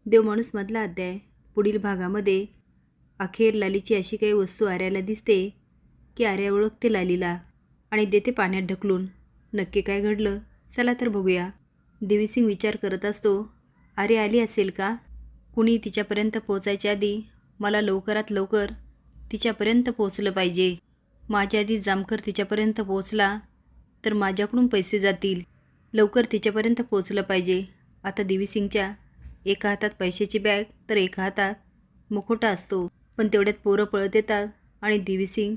देवमाणूसमधला अध्याय. पुढील भागामध्ये अखेर लालीची अशी काही वस्तू आर्याला दिसते की आर्या ओळखते लालीला आणि देते पाण्यात ढकलून. नक्की काय घडलं, चला तर बघूया. देवीसिंग विचार करत असतो, आर्या आली असेल का? कुणी तिच्यापर्यंत पोचायच्या आधी मला लवकरात लवकर तिच्यापर्यंत पोचलं पाहिजे. माझ्या आधी जामकर तिच्यापर्यंत पोचला तर माझ्याकडून पैसे जातील. लवकर तिच्यापर्यंत पोचलं पाहिजे. आता देवीसिंगच्या एका हातात पैशाची बॅग तर एका हातात मुखोटा असतो. पण तेवढ्यात पोरं पळत येतात आणि देवीसिंग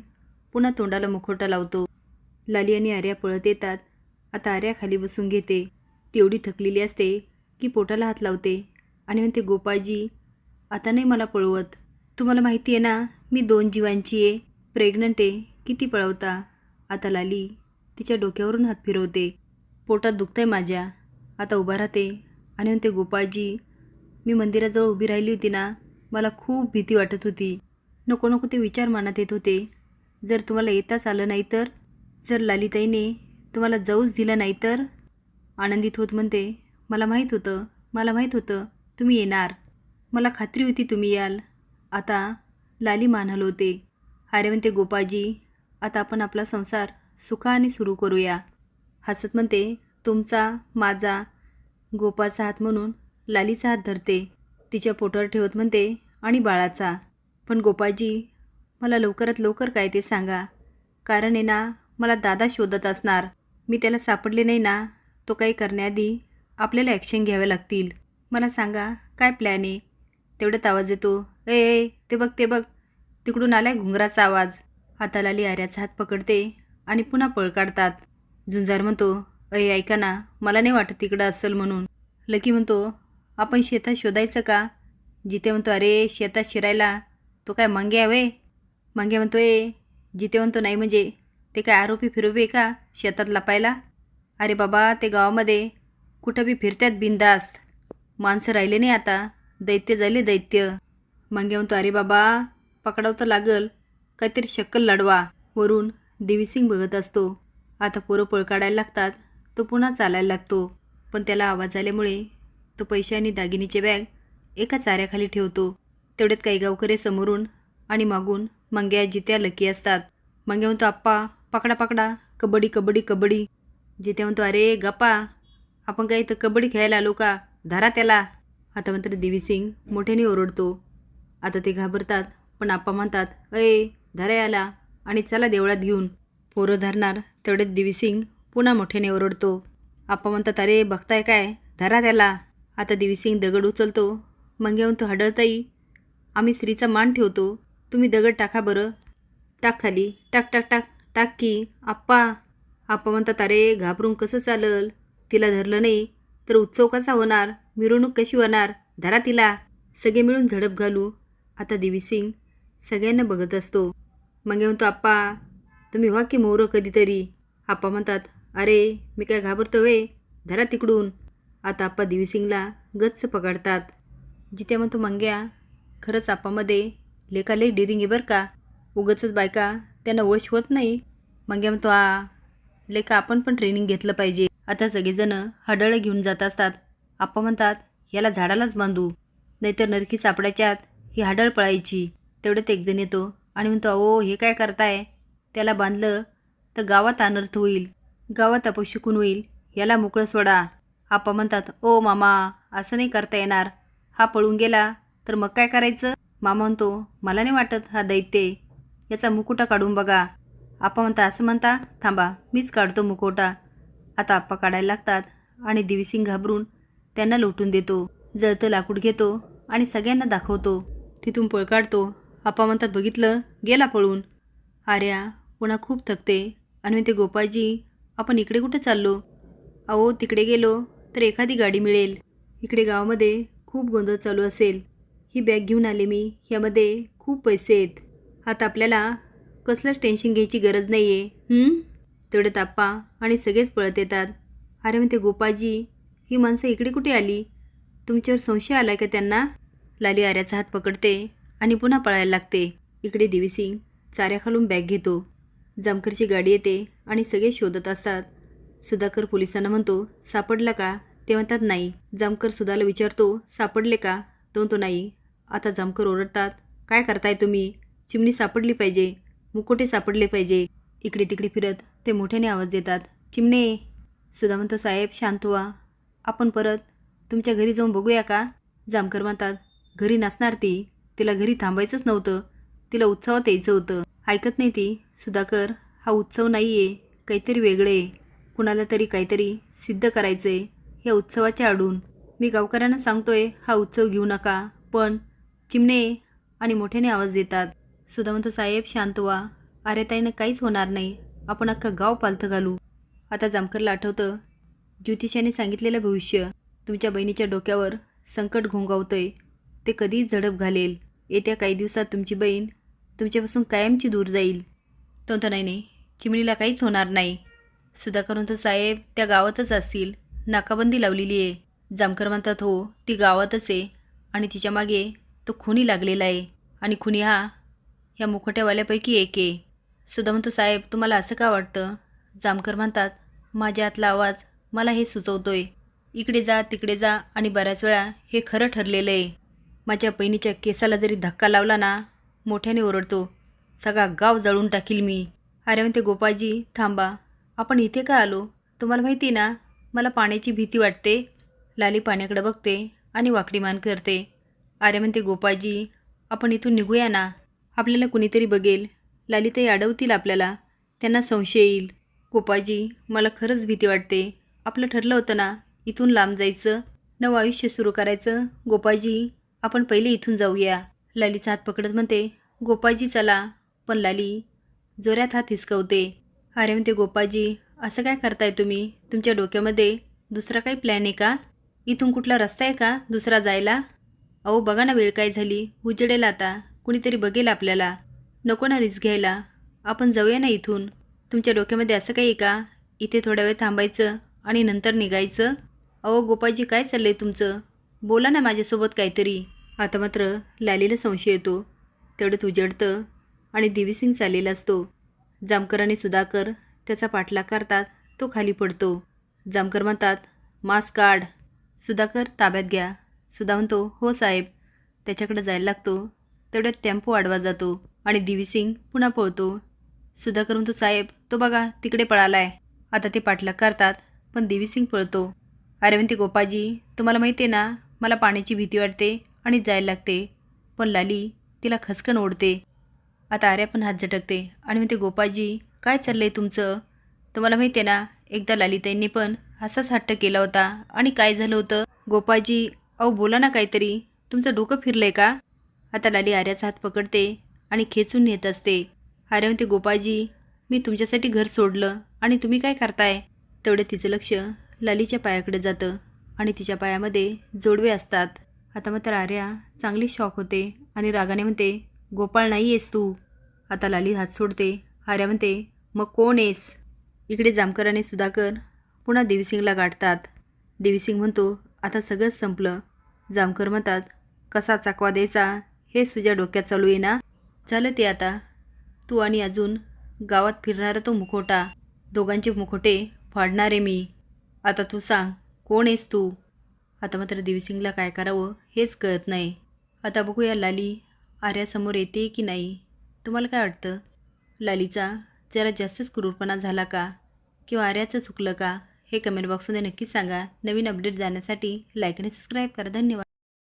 पुन्हा तोंडाला मुखोटा लावतो. लाली आणि आर्या पळत येतात. आता आर्या खाली बसून घेते. ती एवढी थकलेली असते की पोटाला हात लावते आणि म्हणते, गोपाळजी आता नाही मला पळवत. तुम्हाला माहिती आहे ना, मी 2 जीवांची आहे, प्रेग्नंट आहे, किती पळवता. आता लाली तिच्या डोक्यावरून हात फिरवते. पोटात दुखतंय माझ्या. आता उभा राहते आणि म्हणते, गोपाळजी मी मंदिराजवळ उभी राहिली होती ना, मला खूप भीती वाटत होती. नको नको ते विचार मनात येत होते. जर तुम्हाला येताच आलं नाही तर, जर लालीताईने तुम्हाला जाऊच दिलं नाही तर. आनंदित होत म्हणते, मला माहीत होतं तुम्ही येणार. मला खात्री होती तुम्ही याल. आता लाली मान हलवते. अरे म्हणते, गोपाळजी आता आपण आपला संसार सुखाने सुरू करूया. हसत म्हणते, तुमचा माझा गोपाचा हात म्हणून लालीचा हात धरते. तिच्या पोटावर ठेवत म्हणते, आणि बाळाचा. पण गोपाळजी मला लवकरात लवकर काय ते सांगा. कारण आहे ना, मला दादा शोधत असणार. मी त्याला सापडले नाही ना, तो काही करण्याआधी आपल्याला ॲक्शन घ्याव्या लागतील. मला सांगा काय प्लॅन आहे. तेवढ्यात आवाज येतो, ए ते बघ तिकडून आलाय घुंगराचा आवाज. आता लाली आर्याचा हात पकडते आणि पुन्हा पळ काढतात. झुंजार म्हणतो, ऐका ना, मला नाही वाटत तिकडं असेल म्हणून. लकी म्हणतो, आपण शेतात शोधायचं का? जिते म्हणतो, अरे शेतात शिरायला तो काय मंग्या वे? मंग्या म्हणतो, जिते म्हणतो, नाही म्हणजे ते काय आरोपी फिरोबी का शेतात लपायला? अरे बाबा ते गावामध्ये कुठं बी फिरतात बिनधास्त. माणसं राहिले नाही आता, दैत्य झाले दैत्य. मंग्या म्हणतो, अरे बाबा पकडाव तर लागल, काहीतरी शक्कल लढवा. वरून देवीसिंग बघत असतो. आता पोरं पळ काढायला लागतात. तो पुन्हा चालायला लागतो. पण त्याला आवाज आल्यामुळे तो पैसे आणि दागिनीचे बॅग एका चाऱ्याखाली ठेवतो. तेवढ्यात काही गावकरी समोरून आणि मागून मंग्या जित्या लकी असतात. मंग्या म्हणतो, आप्पा पकडा कबड्डी कबड्डी कबड्डी. जित्या म्हणतो, अरे गप्पा, आपण काय इथं कबड्डी खेळायला आलो का? धरा त्याला. आता मात्र देवीसिंग मोठ्याने ओरडतो. आता ते घाबरतात. पण आप्पा म्हणतात, धरा याला आणि चला देवळात घेऊन. पोरं धरणार तेवढ्यात देवीसिंग पुन्हा मोठ्याने ओरडतो. आप्पा म्हणतात, अरे बघताय काय, धरा त्याला. आता देवीसिंग दगड उचलतो. मंग्या म्हणतो, हडळताई आम्ही स्त्रीचा मान ठेवतो, तुम्ही दगड टाका बरं. टाक खाली, टाक टाक टाक टाक की आप्पा. आप्पा म्हणतात, अरे घाबरून कसं चालल, तिला धरलं नाही तर उत्सव कसा होणार, मिरवणूक कशी होणार, धरा तिला. सगळे मिळून झडप घालू. आता देवीसिंग सगळ्यांना बघत असतो. मंग्या म्हणतो, आप्पा तुम्ही व्हा की मोरं कधीतरी. आप्पा म्हणतात, अरे मी काय घाबरतो वे, धरा तिकडून. आता आप्पा देवीसिंगला गच्च पकडतात. जित्या म्हणतो, मंग्या खरंच आप्पामध्ये लेका लई डिरिंग आहे बरं का, उगचच बायका त्यांना वश होत नाही. मंग्या म्हणतो, लेका आपण पण ट्रेनिंग घेतलं पाहिजे. आता सगळेजणं हडळं घेऊन जात असतात. आप्पा म्हणतात, याला झाडालाच बांधू, नाहीतर नरकी सापडायच्या आत ही हडळ पळायची. तेवढ्यात एकजण येतो आणि म्हणतो, अहो हे काय करताय, त्याला बांधलं तर गावात अनर्थ होईल, गावात अपशकुन होईल, याला मोकळं सोडा. आप्पा म्हणतात, ओ मामा असं नाही करता येणार, हा पळून गेला तर मग काय करायचं? मामा म्हणतो, मला नाही वाटत हा दैत्य, याचा मुकुटा काढून बघा. आप्पा म्हणता, असं म्हणता, थांबा मीच काढतो मुखवटा. आता आप्पा काढायला लागतात आणि देवीसिंग घाबरून त्यांना लोटून देतो. जळतं लाकूड घेतो आणि सगळ्यांना दाखवतो. तिथून पळ काढतो. आप्पा म्हणतात, बघितलं गेला पळून. आर्या पुन्हा खूप थकते आणि म्हणते, गोपाळजी आपण इकडे कुठे चाललो? अहो तिकडे गेलो तर एखादी गाडी मिळेल. इकडे गावामध्ये खूप गोंधळ चालू असेल. ही बॅग घेऊन आले मी, यामध्ये खूप पैसे आहेत. आता आपल्याला कसलंच टेन्शन घ्यायची गरज नाही आहे. तेवढ्यात आप्पा आणि सगळेच पळत येतात. अरे म्हणते, गोपाळजी ही माणसं इकडे कुठे आली, तुमच्यावर संशय आला का त्यांना? लाली आर्याचा हात पकडते आणि पुन्हा पळायला लागते. इकडे देवीसिंग चाऱ्याखालून बॅग घेतो. जामकरची गाडी येते आणि सगळे शोधत असतात. सुधाकर पोलिसांना म्हणतो, सापडला का? ते म्हणतात, नाही. जामकर सुधाला विचारतो, सापडले का? तो नाही. आता जामकर ओरडतात, काय करताय तुम्ही? चिमणी सापडली पाहिजे, मुकोटे सापडले पाहिजे. इकडे तिकडे फिरत ते मोठ्याने आवाज देतात, चिमणे. सुधा म्हणतो, साहेब शांत व्हा, आपण परत तुमच्या घरी जाऊन बघूया का? जामकर म्हणतात, घरी नसणार ती, तिला घरी थांबायचंच नव्हतं, तिला उत्सवात यायचं होतं. ऐकत नाही ती. सुधाकर, हा उत्सव नाही आहे, काहीतरी वेगळे आहे. कुणाला तरी काहीतरी सिद्ध करायचं आहे ह्या उत्सवाच्या आडून. मी गावकऱ्यांना सांगतोय हा उत्सव घेऊ नका, पण चिमणे आणि मोठ्याने आवाज देतात. सुधा म्हणतो, साहेब शांत व्हा, आर्याताईनं काहीच होणार नाही, आपण अख्खा गाव पालथं घालू. आता जामकरला आठवतं ज्योतिषाने सांगितलेलं भविष्य. तुमच्या बहिणीच्या डोक्यावर संकट घोंगावतंय, ते कधीच झडप घालेल. येत्या काही दिवसात तुमची बहीण तुमच्यापासून कायमची दूर जाईल. तो नाही, चिमणीला काहीच होणार नाही. सुधाकर म्हणतो, साहेब त्या गावातच असतील, नाकाबंदी लावलेली आहे. जामकर म्हणतात, हो ती गावातच आहे आणि तिच्या मागे तो खुनी लागलेला आहे आणि खुनी हा ह्या मुखोट्यावाल्यापैकी एक आहे. सुधा म्हणतो, साहेब तुम्हाला असं का वाटतं? जामकर म्हणतात, माझ्या आतला आवाज मला हे सुचवतोय, इकडे जा तिकडे जा, आणि बऱ्याच वेळा हे खरं ठरलेलं आहे. माझ्या बहिणीच्या केसाला जरी धक्का लावला ना, मोठ्याने ओरडतो, सगळा गाव जळून टाकील मी. अरे म्हणते, गोपाळजी थांबा, आपण इथे का आलो? तुम्हाला माहिती ना मला पाण्याची भीती वाटते. लाली पाण्याकडे बघते आणि वाकडी मान करते. अरे म्हणते, गोपाळजी आपण इथून निघूया ना, आपल्याला कुणीतरी बघेल, लालीताई अडवतील आपल्याला, त्यांना संशय येईल. गोपाळजी मला खरंच भीती वाटते, आपलं ठरलं होतं ना इथून लांब जायचं, नवं आयुष्य सुरू करायचं. गोपाळजी आपण पहिले इथून जाऊया. लालीचा हात पकडत म्हणते, गोपाळजी चला. पण लाली जोरात हात हिसकवते. अरे म्हणते, गोपाळजी असं काय करताय तुम्ही? तुमच्या डोक्यामध्ये दुसरा काही प्लॅन आहे का? इथून कुठला रस्ता आहे का दुसरा जायला? अहो बघा ना, वेळ काय झाली, उजेडेल आता, कुणीतरी बघेल आपल्याला. नको ना रिस्क घ्यायला, आपण जाऊया ना इथून. तुमच्या डोक्यामध्ये असं काही आहे का इथे थोडा वेळ थांबायचं आणि नंतर निघायचं? अहो गोपाळजी काय चाललंय तुमचं? बोला ना माझ्यासोबत काहीतरी. आता मात्र लालीला संशय येतो. तेवढं उजडतं आणि देवीसिंग चाललेला असतो. जामकर आणि सुधाकर त्याचा पाठलाग करतात. तो खाली पडतो. जामकर म्हणतात, मास्क काढ. सुधाकर ताब्यात घ्या. सुधा म्हणतो, हो साहेब. त्याच्याकडे जायला लागतो. तेवढ्यात टेम्पो आडवा जातो आणि देवीसिंग पुन्हा पळतो. सुधाकर म्हणतो, साहेब तो बघा तिकडे पळालाय. आता ते पाठलाग करतात पण देवीसिंग पळतो. अरे म्हणते, गोपाळजी तुम्हाला माहिती आहे ना मला पाण्याची भीती वाटते आणि जायला लागते, पण लाली तिला खचकन ओढते. आता आर्या पण हात झटकते आणि म्हणते, गोपाळजी काय चाललंय तुमचं? तुम्हाला माहिती आहे ना एकदा लालीताईंनी पण असाच हट्ट केला होता आणि काय झालं होतं? गोपाळजी अहो बोला ना काहीतरी, तुमचं डोकं फिरलंय का? आता लाली आर्याचा हात पकडते आणि खेचून नेत असते. आर्या म्हणते, गोपाळजी मी तुमच्यासाठी घर सोडलं आणि तुम्ही काय करताय? तेवढं तिचं लक्ष लालीच्या पायाकडे जातं आणि तिच्या पायामध्ये जोडवे असतात. आता मात्र आर्या चांगली शॉक होते आणि रागाने म्हणते, गोपाळ नाही आहेस तू. आता लाली हात सोडते. आर्या म्हणते, मग कोण आहेस? इकडे जामकर आणि सुधाकर पुन्हा देवीसिंगला गाठतात. देवीसिंग म्हणतो, आता सगळंच संपलं. जामकर म्हणतात, कसा चाकवा द्यायचा हे तुझ्या डोक्यात चालू आहे ना? झालं ते आता. तू आणि अजून गावात फिरणारा तो मुखोटा, दोघांचे मुखोटे फाडणारे मी. आता तू सांग कोण आहेस तू? आता मात्र देवीसिंगला काय करावं हेच कळत नाही. आता बघूया लाली आर्यासमोर येते की नाही. तुम्हाला काय वाटतं? लालीचा जरा जास्तच क्रूरपणा झाला का किंवा आर्याचं चुकलं का हे कमेंट बॉक्समध्ये नक्कीच सांगा. नवीन अपडेट जाण्यासाठी लाईक आणि सबस्क्राईब करा. धन्यवाद.